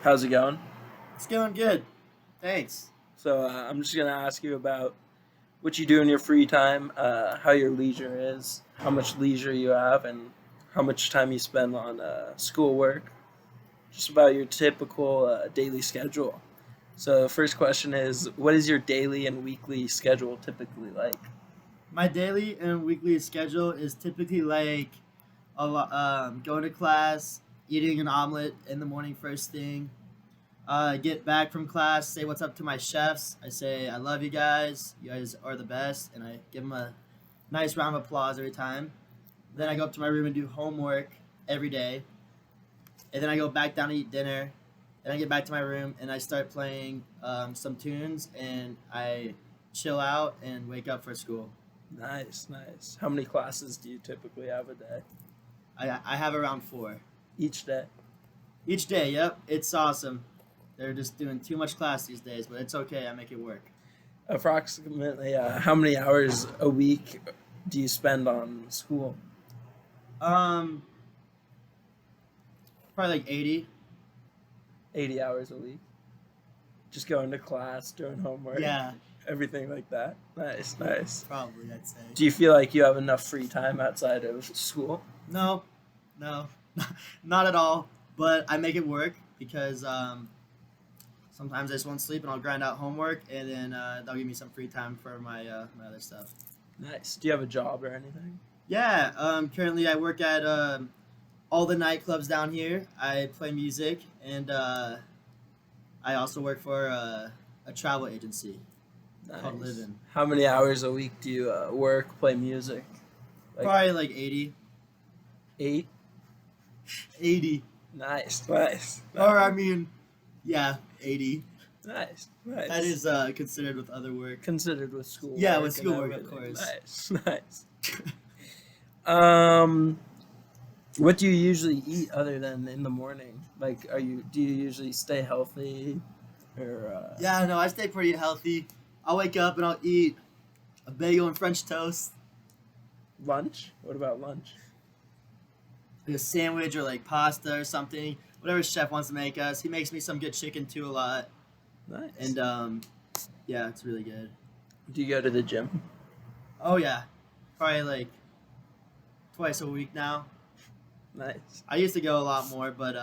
How's it going? It's going good. Thanks. I'm just gonna ask you about what you do in your free time, how your leisure is, how much leisure you have, and how much time you spend on schoolwork. Just about your typical daily schedule. So, the first question is, what is your daily and weekly schedule typically like? My daily and weekly schedule is typically like going to class, eating an omelet in the morning first thing. Get back from class, say what's up to my chefs. I say I love you guys. You guys are the best, and I give them a nice round of applause every time. Then I go up to my room and do homework every day, and then I go back down to eat dinner. Then I get back to my room and I start playing some tunes, and I chill out and wake up for school. Nice, nice. How many classes do you typically have a day? I have around four Each day? each day. Yep, it's awesome. They're just doing too much class these days, but it's okay. I make it work. Approximately how many hours a week do you spend on school? Um, Probably like 80. 80 hours a week. Just going to class, doing homework, Yeah, everything like that. Nice, nice. probably I'd say. Do you feel like you have enough free time outside of school? No, no, not at all. But I make it work because sometimes I just won't sleep and I'll grind out homework, and then they'll give me some free time for my other stuff. Nice. Do you have a job or anything? Yeah. Currently, I work at all the nightclubs down here. I play music, and I also work for a travel agency called Nice. Livin. How many hours a week do you work, play music? Like Probably like 80. 8? 80. Nice, nice, Or I mean, yeah, 80. nice, That nice. is considered with other work. Considered with school. Yeah, with and schoolwork, of everything. course. Nice, nice. Um, what do you usually eat other than in the morning? Like, do you usually stay healthy, or Yeah, no, I stay pretty healthy. I'll wake up and I'll eat a bagel and French toast, lunch? What about lunch? like a sandwich or like pasta or something. Whatever chef wants to make us. He makes me some good chicken too a lot, Nice. and yeah, it's really good. Do you go to the gym? Oh yeah, probably like twice a week now. Nice. I used to go a lot more, but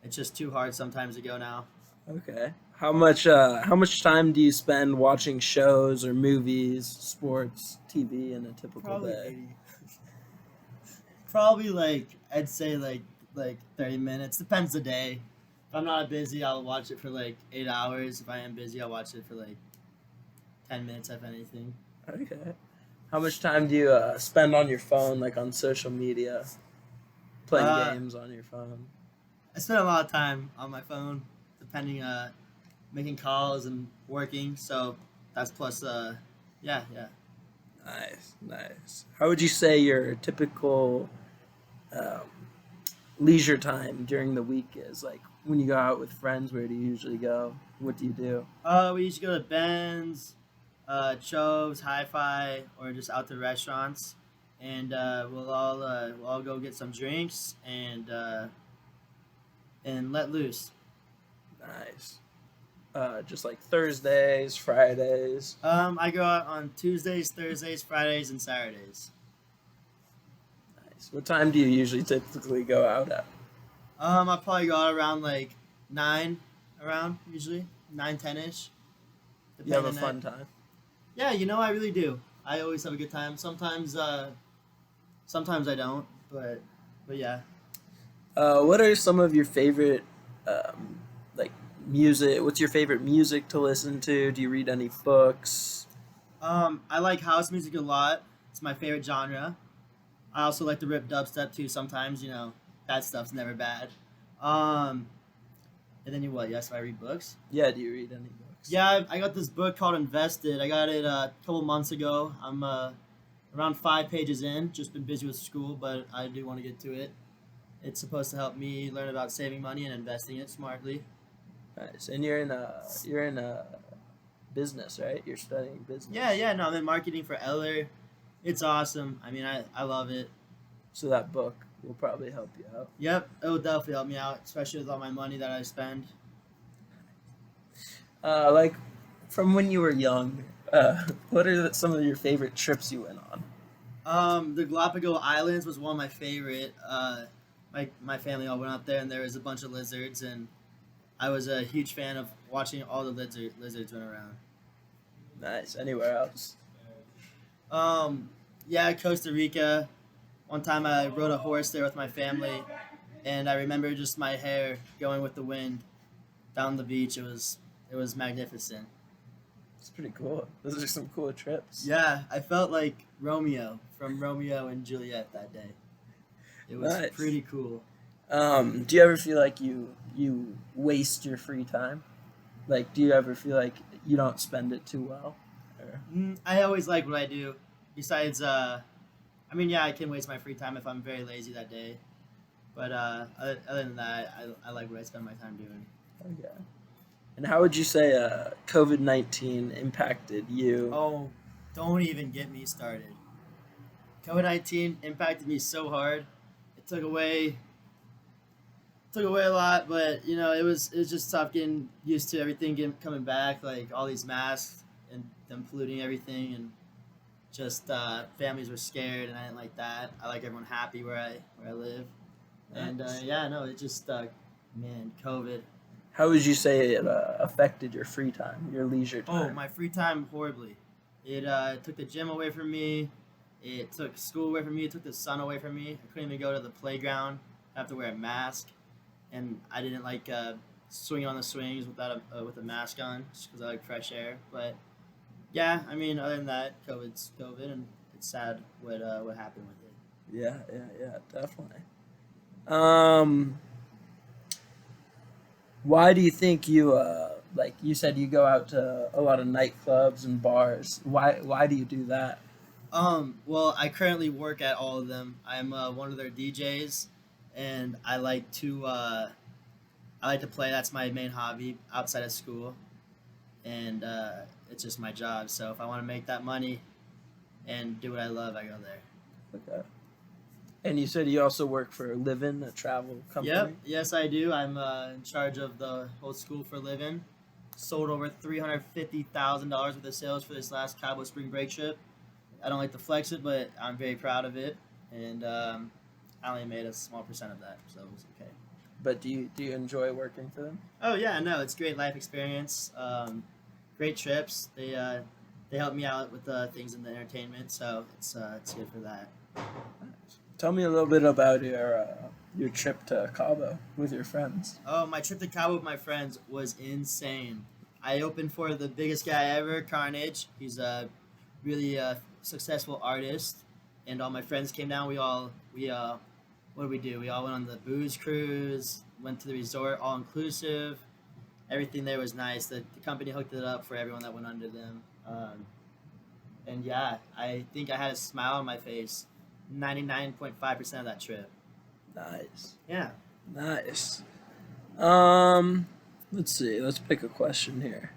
it's just too hard sometimes to go now. Okay. How much time do you spend watching shows or movies, sports, TV in a typical Probably day? 80. Probably like I'd say like 30 minutes. Depends the day. If I'm not busy, I'll watch it for like 8 hours. If I am busy, I'll watch it for like 10 minutes, if anything. Okay. How much time do you spend on your phone, like on social media, playing Uh, games on your phone? I spend a lot of time on my phone, depending making calls and working. So that's plus yeah. Nice, nice. How would you say your typical um, leisure time during the week is? Like when you go out with friends, where do you usually go? What do you do? We usually go to Ben's, Chove's, Hi-Fi, or just out to restaurants, and we'll all go get some drinks and let loose. Nice. Just like Thursdays, Fridays. I go out on Tuesdays, Thursdays, Fridays, and Saturdays. Nice. What time do you usually typically go out at? I probably go out around like 9, around usually 9, 10 ish, You have a depending on. fun time. Yeah, I really do. I always have a good time. Sometimes I don't, but yeah. What are some of your favorite, like music? What's your favorite music to listen to? Do you read any books? I like house music a lot. It's my favorite genre. I also like to rip dubstep too. Sometimes, that stuff's never bad. Um, and then you what? Yes, I read books. Yeah, do you read any books? Yeah, I got this book called Invested. I got it a couple months ago. I'm around 5 pages in. Just been busy with school, but I do want to get to it. It's supposed to help me learn about saving money and investing it smartly. Nice. And you're in a business, right? You're studying Yeah, business. yeah. No, I'm in marketing for Eller. It's awesome. I mean, I love it. So that book will probably help you out. Yep, it will definitely help me out, especially with all my money that I spend. Like from when you were young, what are some of your favorite trips you went on? The Galapagos Islands was one of my favorite. My family all went out there, and there was a bunch of lizards, and I was a huge fan of watching all the lizards run around. Nice. Anywhere else? Yeah, Costa Rica. One time I rode a horse there with my family, and I remember just my hair going with the wind down the beach. It was magnificent. It's pretty cool. Those are some cool trips. Yeah, I felt like Romeo from Romeo and Juliet that day. It was Nice. pretty cool. Do you ever feel like you waste your free time? Like, do you ever feel like you don't spend it too well? Or, I always like what I do. Besides, I mean, yeah, I can waste my free time if I'm very lazy that day. But other than that, I like what I spend my time doing. okay. And how would you say COVID-19 impacted you? Oh, don't even get me started. COVID-19 impacted me so hard. It took away a lot, but it was just tough getting used to everything coming back, like all these masks and them polluting everything, and just families were scared, and I didn't like that. I like everyone happy where I live, and Nice. yeah, no, it just man, COVID. How would you say it affected your free time, your leisure Oh, time? my free time horribly. It took the gym away from me. It took school away from me. It took the sun away from me. I couldn't even go to the playground. I have to wear a mask, and I didn't like swinging on the swings without with a mask on, just because I like fresh air. But yeah, I mean, other than that, COVID's COVID, and it's sad what happened with it. Yeah, definitely. Um, why do you think you like you said you go out to a lot of nightclubs and bars? Why do you do that? Well, I currently work at all of them. I'm one of their DJs, and I like to play. That's my main hobby outside of school, and it's just my job. So if I want to make that money and do what I love, I go there. Okay. And you said you also work for Livin, a travel company. Yep. Yes, I do. I'm in charge of the whole school for living. Sold over $350,000 worth of sales for this last Cabo Spring Break trip. I don't like to flex it, but I'm very proud of it, and I only made a small percent of that, so it was okay. But do you enjoy working for them? Oh yeah, no, it's great life experience. Great trips. They help me out with things in the entertainment, so it's good for that. Tell me a little bit about your trip to Cabo with your friends. Oh, my trip to Cabo with my friends was insane. I opened for the biggest guy ever, Carnage. He's a really successful artist, and all my friends came down. What did we do? We all went on the booze cruise, went to the resort, all inclusive. Everything there was nice. The company hooked it up for everyone that went under them. And yeah, I think I had a smile on my face 99.5% of that trip. Nice. Yeah. Nice. Let's see. Let's pick a question here.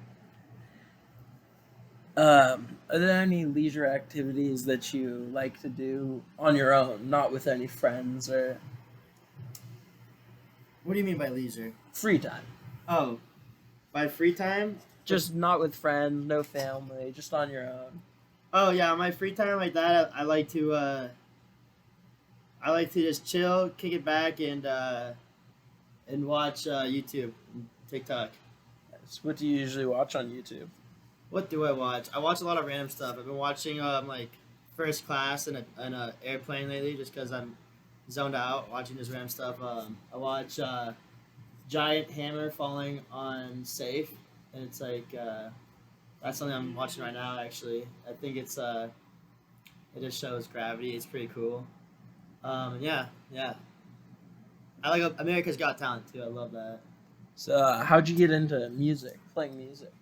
Are there any leisure activities that you like to do on your own, not with any friends or What do you mean by leisure? free time? Oh, by free time? Just not with friends, no family, just on your own. Oh yeah, my free time like that, I like to just chill, kick it back, and watch YouTube, and TikTok. Nice. What do you usually watch on YouTube? What do I watch? I watch a lot of random stuff. I've been watching like First Class in a airplane lately, just because I'm zoned out watching this random stuff. I watch Giant Hammer falling on Safe, and it's like that's something I'm watching right now. Actually, I think it just shows gravity. It's pretty cool. Yeah. I like America's Got Talent too. I love that. So, how'd you get into music, playing music?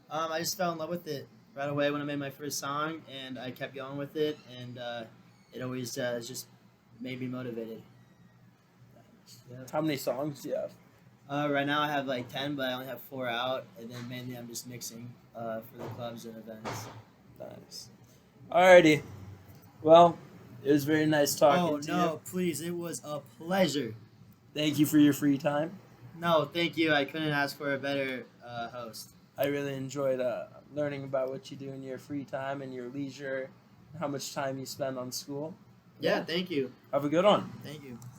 I just fell in love with it right away when I made my first song, and I kept going with it, and it always just made me motivated. Yeah. How many songs do you have? Right now I have like 10, but I only have 4 out, and then mainly I'm just mixing for the clubs and events. Nice. Alrighty. Well, It was very nice talking Oh to no, you. please! It was a pleasure. Thank you for your free time. No, thank you. I couldn't ask for a better host. I really enjoyed learning about what you do in your free time and your leisure, how much time you spend on school. Yeah, thank you. Have a good one. Thank you.